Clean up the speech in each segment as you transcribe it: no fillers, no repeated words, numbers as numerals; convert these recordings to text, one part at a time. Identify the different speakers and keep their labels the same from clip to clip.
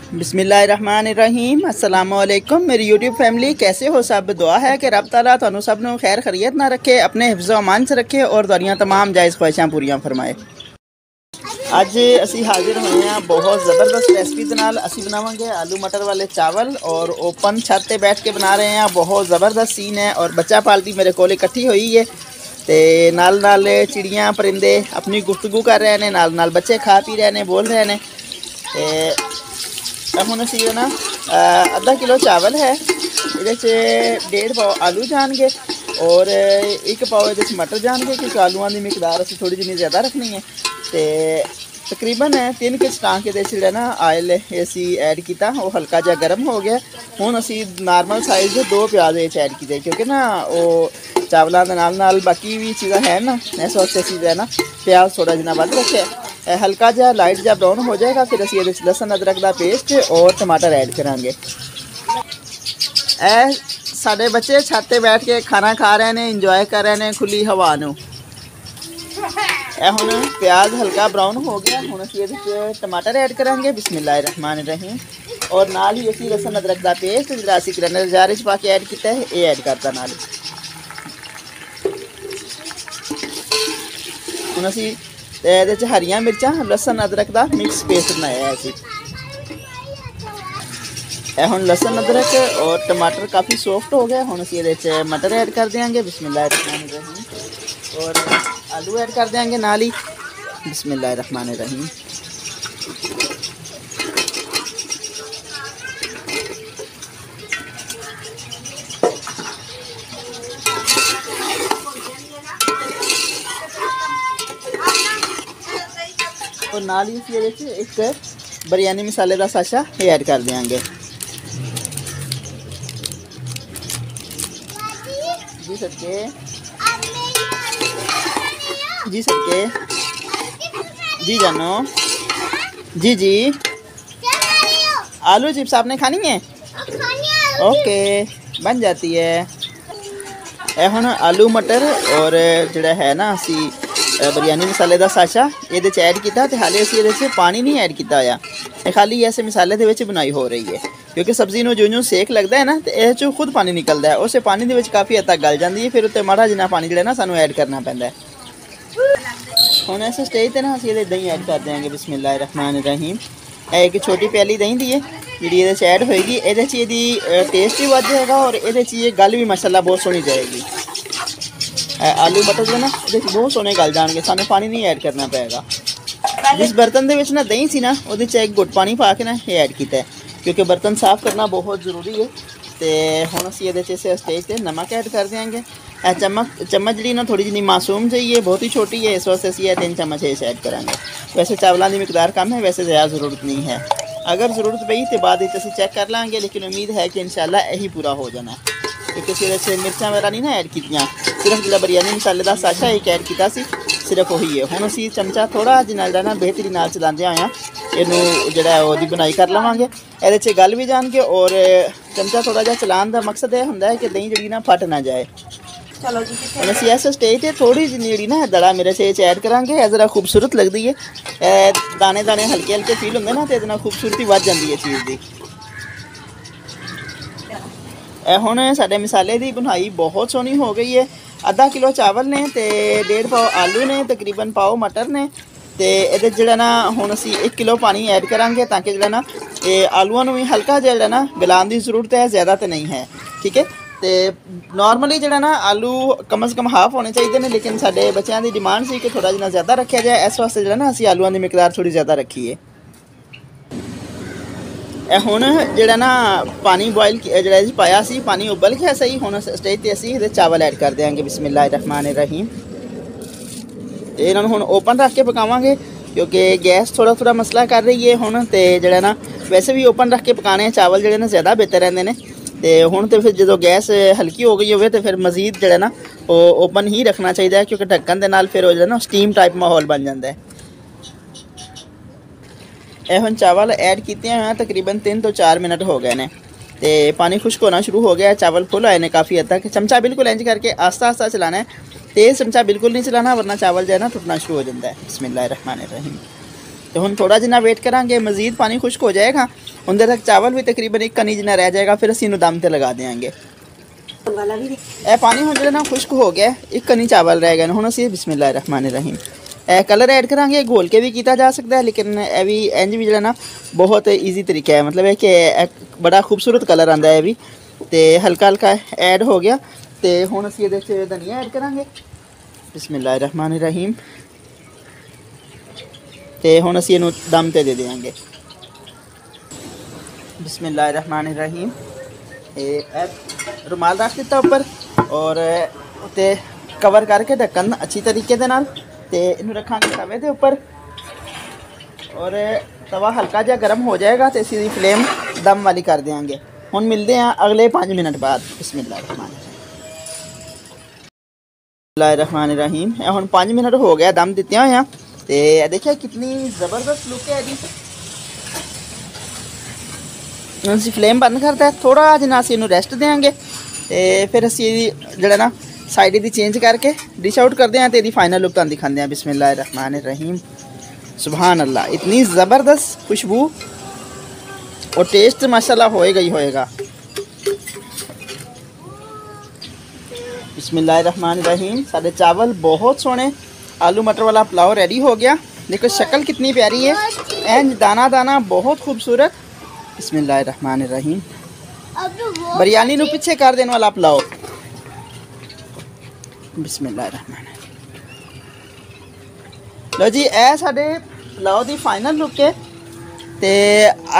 Speaker 1: बिस्मिल्लाहिर्रहमानिर्रहीम। अस्सलामुअलैकुम मेरी यूट्यूब फैमिली, कैसे हो सब। दुआ है कि रब ताला तुहानू सब नू खैर खैरियत ना रखे, अपने हिफ्ज़ अमान च रखे और तुहाड़ियां तमाम जायज़ ख्वाहिशां पूरियां फरमाए। अज असी हाजिर होए हैं बहुत ज़बरदस्त रेसिपी के नाल। असी बनावांगे आलू मटर वाले चावल और ओपन छत पे बैठ के बना रहे हैं। बहुत ज़बरदस्त सीन है और बच्चा पार्टी मेरे कोल इकट्ठी हुई है ते नाल नाल चिड़ियाँ परिंदे अपनी गुफ्तगू कर रहे हैं, नाल नाल बच्चे खा पी रहे हैं, बोल रहे हैं। हुण असी ना आधा किलो चावल है, ये 1.5 पाव आलू जाएंगे और 1 पाव ये मटर जाएंगे क्योंकि आलूआं की मिकदार असी थोड़ी जी ज़्यादा रखनी है। तो तकरीबन 3 किस टाँके जो ना आयल असी ऐड किया, वो हल्का जहा गर्म हो गया। हुण असी नॉर्मल साइज़ 2 प्याज ऐड किए क्योंकि ना वो चावलों के नाल बाकी भी चीज़ा है ना, इस वास्ते असी जो है ना प्याज थोड़ा जिना वध रखे। हल्का जहा लाइट जहा ब्राउन हो जाएगा, फिर असी ये लसन अदरक का पेस्ट और टमाटर ऐड करांगे। साडे बच्चे छत पे बैठ के खाना खा रहे हैं, इंजॉय कर रहे हैं खुली हवा नू। हुण प्याज हल्का ब्राउन हो गया, हुण असी ये टमाटर ऐड करांगे। बिस्मिल्लाहिर्रहमानिर्रहीम। और नाल ही असी लसन अदरक का पेस्ट जिहड़ा असी ग्राइंडर जार च पा के ऐड किया है, ये ऐड करता नाल। हुण असी ये हरियां मिर्चां लसन अदरक का मिक्स पेस्ट बनाया है। हुण लसन अदरक और टमाटर काफ़ी सॉफ्ट हो गया। हुण असी ये मटर ऐड कर देंगे। बिस्मिल्लाहिर्रहमानिर्रहीम। और आलू ऐड कर देंगे नाल ही। बिस्मिल्लाहिर्रहमानिर्रहीम। और नाल ही एक बिरयानी मसाले का साशा ये ऐड कर देंगे। जी सके जी सके जी जानो जी जी। आलू चिप्स आपने खानी है? ओके, बन जाती है। हुण आलू मटर और जोड़ा है ना असी बिरयानी मसाले का साशा ये ऐड किया, तो हाले असी ये पानी नहीं ऐड किया होया, खाली ऐसे मसाले के बनाई हो रही है क्योंकि सब्जी में जो सेक लगता है ना तो यह खुद पानी निकलता है, उस पानी के काफ़ी हद तक गल जाती है, फिर उत्ते माड़ा जिन्ना पानी जो ना सानू ऐड करना पैंदा है। हुण इस स्टेज पर ना असी ये दही ऐड कर देंगे। बिस्मिल्लाहिर्रहमानिर्रहीम। एक छोटी प्याली दही दी है जी ये ऐड होएगी, ये टेस्ट भी वध जाएगा और ये गल भी माशाल्लाह बहुत सोहनी जाएगी। आलू मटर जो ना ये बहुत सोहने गल जाएंगे, सानू पानी नहीं ऐड करना पेगा। जिस बर्तन के ना दही सी ना वो एक घुट पानी पा के ना ये ऐड किया है क्योंकि बर्तन साफ करना बहुत ज़रूरी है। तो हुण असी ये स्टेज पर नमक ऐड कर देंगे। चम्मच जी ना थोड़ी जी मासूम चाहिए, बहुत ही छोटी है, इस वास्ते असी 3 चम्मच ऐड करांगे। वैसे चावलों की मिकदार कम है, वैसे ज़्यादा ज़रूरत नहीं है। अगर ज़रूरत पई तो बाद असी चेक कर लेंगे, लेकिन उम्मीद है कि इंशाल्लाह यही पूरा हो जाना है क्योंकि फिर मिर्चा वगैरह नहीं ना ऐड कीतियां, सिर्फ जो बिरयानी मसाले का साशा एक ऐड किया सिर्फ वही है। हुण असी चमचा थोड़ा जिन्ना ना बेहतरी नाल चलाते हुए इनू जो वो बुनाई कर लवांगे, ये गल भी जाएंगे और चमचा थोड़ा जहा चलाने का मकसद यह होंदा है कि दही जी ना फट ना जाए। चलो जी, असी इस स्टेज पर थोड़ी जी ना दड़ा मेरे से ऐड करांगे, ज़रा खूबसूरत लगती है, दाने दाने हल्के हल्के फील होंगे ना, तो खूबसूरती बढ़ जाती है चीज़ की। हुण साडे मसाले की बुनाई बहुत सोहनी हो गई है। आधा किलो चावल ने तो 1.5 पाव आलू ने, तकरीबन पाव मटर ने, तो ये जो ना हुण असी 1 किलो पानी ऐड करांगे ताकि जो ना ये आलूआं नूं भी हल्का जो ना गलाने की जरूरत है, ज़्यादा तो नहीं है। ठीक है, तो नॉर्मली जो ना आलू कम अज़ कम हाफ होने चाहिए ने, लेकिन साडे बच्चों की डिमांड सी कि थोड़ा जिना ज़्यादा रखा जाए, इस वास्ते जो ना असी आलूआं की मिकदार थोड़ी ज़्यादा रखी है। हुण जो ना पानी बॉयल जो पाया सी, पानी उबल गया सही। हुण स्टेज पर असी चावल ऐड कर देंगे। बिस्मिल्लाहिर्रहमानिर्रहीम। इन्होंने हुण ओपन रख के पकावांगे क्योंकि गैस थोड़ा थोड़ा मसला कर रही है हुण, तो जो ना वैसे भी ओपन रख के पकाने चावल जो ना ज़्यादा बेहतर रहते हैं। तो हुण तो फिर जो गैस हल्की हो गई हो तो फिर मज़ीद जो ना वो ओपन ही रखना चाहिए क्योंकि ढक्कन के नाल फिर वो जो ना स्टीम टाइप माहौल बन जाता है। हुण चावल ऐड किए हुए तकरीबन 3 तो 4 मिनट हो गए हैं, तो पानी खुश्क होना शुरू हो गया है, चावल फुल आए हैं काफ़ी हद तक। चमचा बिल्कुल इंज करके आस्ता आस्ता चलाना है, तेज़ चमचा बिल्कुल नहीं चलाना वरना चावल जो है ना टुटना शुरू हो जाता है। बिस्मिल्लाहिर्रहमानिर्रहीम। तो हम थोड़ा जिना वेट करांगे, मज़ीद पानी खुश्क हो जाएगा, उधर तक चावल भी तकरीबन 1 कनी जिना रह जाएगा, फिर असीं दम ते लगा देंगे। ए पानी हम जो ना खुश्क हो गया, 1 कनी चावल रह गए, हम असीं बिस्मिल्लाहिर्रहमानिर्रहीम कलर ऐड करांगे। घोल के भी किया जा सकता है, लेकिन यह भी इंज भी जो ना बहुत ईजी तरीका है, मतलब है कि बड़ा खूबसूरत कलर आता है भी। तो हल्का हल्का ऐड हो गया, तो हुण असीं इहदे च धनिया ऐड करांगे बिस्मिल्लाहिर्रहमानिर्रहीम। तो हुण असीं इहनूं दम ते दे देंगे बिस्मिल्लाहिर्रहमानिर्रहीम। रुमाल रख दिता ऊपर और उत्ते कवर करके ढक्कन अच्छी तरीके दे नाल, ते इनू रखांगे तवे के ऊपर और तवा हल्का जहा गर्म हो जाएगा तो इसी फ्लेम दम वाली कर देंगे। हुण मिलते हैं अगले 5 मिनट बाद। बिस्मिल्लाहिर्रहमानिर्रहीम हुण 5 मिनट हो गया दम दिते हुए, तो देखिए कितनी ज़बरदस्त लुक है जी। असीं फ्लेम बंद करता है, थोड़ा जिन्ना असीं इनू रेस्ट देंगे, तो फिर असीं जिहड़ा ना साइड दी चेंज करके डिश आउट करते हैं, तो यदी फाइनल लुक तुहानूं दिखाते हैं। बिस्मिल्लाहिर्रहमानिर्रहीम सुभान अल्लाह, इतनी ज़बरदस्त खुशबू और टेस्ट माशाल्लाह होएगा ही होएगा। बिस्मिल्लाहिर्रहमानिर्रहीम साडे चावल बहुत सोहने आलू मटर वाला पुलाव रेडी हो गया। देखो शक्ल कितनी प्यारी है, एंड दाना दाना बहुत खूबसूरत। बिस्मिल्लाहिर्रहमानिर्रहीम बिरयानी नूं पीछे कर देने वाला पुलाव। बिस्मिल्लाहिर्रहमानिर्रहीम लो जी, ए साडे पुलाव दी फाइनल लुक है। तो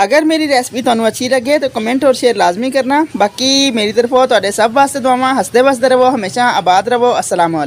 Speaker 1: अगर मेरी रेसिपी तुहानूं अच्छी लगे तो कमेंट और शेयर लाजमी करना। बाकी मेरी तरफों तुहाडे सब वास्ते दुआवां, हसदे बसदे रहो, हमेशा आबाद रहो। अस्सलाम वालेकुम।